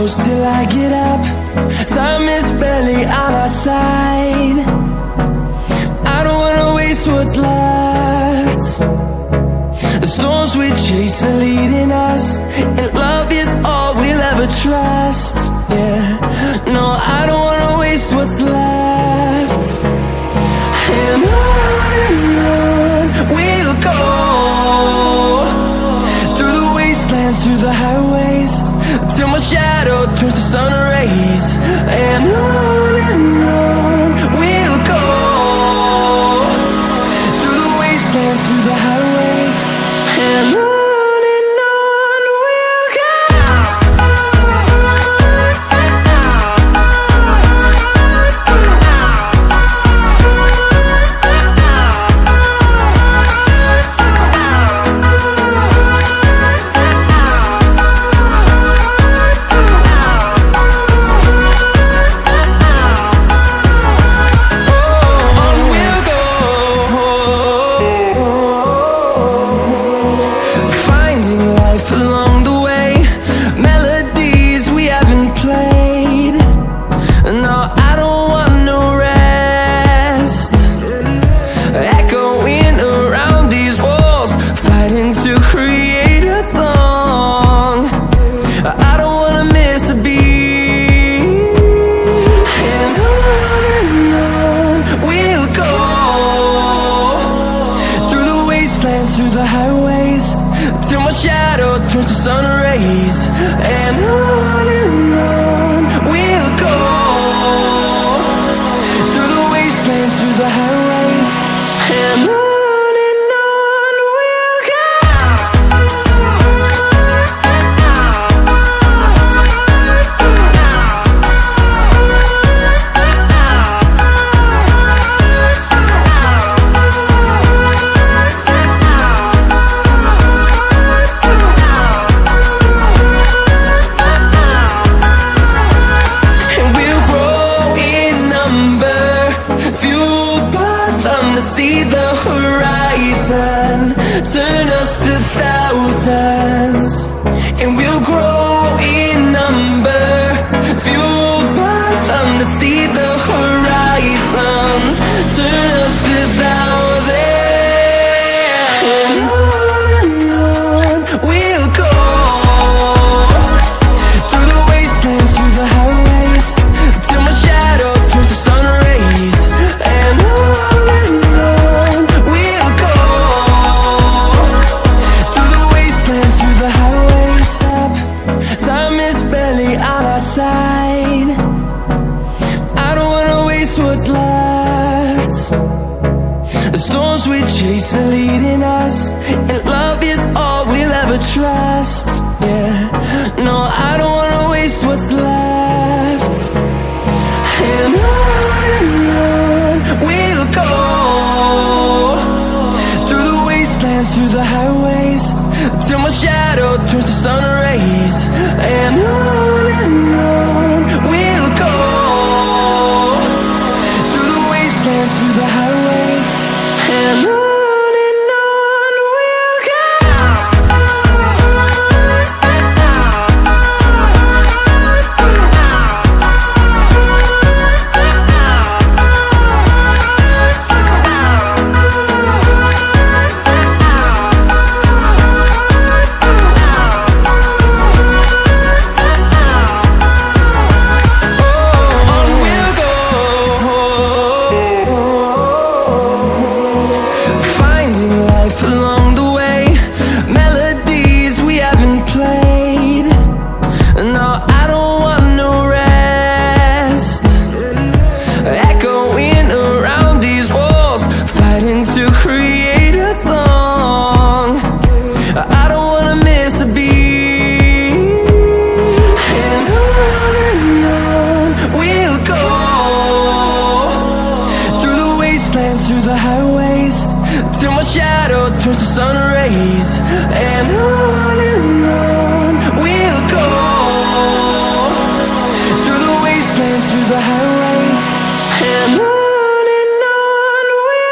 close till I get up. Time is barely on our side. I don't wanna waste what's left. The storms we chase are leading us, and love is all we'll ever trust. Yeah, no, I don't wanna waste what's left. And on we'll go, through the wastelands, through the highways, till my shadow turns to sun rays. And on we'll go, through the wastelands, through the highways, and on we'll go. Along the way, melodies we haven't played. No, I don't want no rest. Echoing around these walls, fighting to create a song. I don't wanna miss a beat. And on we'll go, through the wastelands, through the highways, till my shadow turns to sun rays. And on we'll go, through the wastelands, through the highways, and on we'll go. See the horizon, turn us to thousands, and we'll grow in number, fueled by them. To see the horizon, turn us to thousands, and on we'll go, through the wastelands, through the highways, till my shadow turns to sun rays. And side, I don't wanna waste what's left. The storms we chase are leading us, and love is all we'll ever trust. Yeah, no, I don't wanna waste what's left. And on we'll go, through the wastelands, through the highways, till my shadow turns to sun rays. And on we'll go, through the wastelands, through the highways, and on we'll go. Along the way, melodies we haven't played. No, I don't want no rest. Echoing around these walls, fighting to create a song. I don't wanna miss a beat. And on we'll go, through the wastelands, through the highways, till my shadow turns to sun rays. And on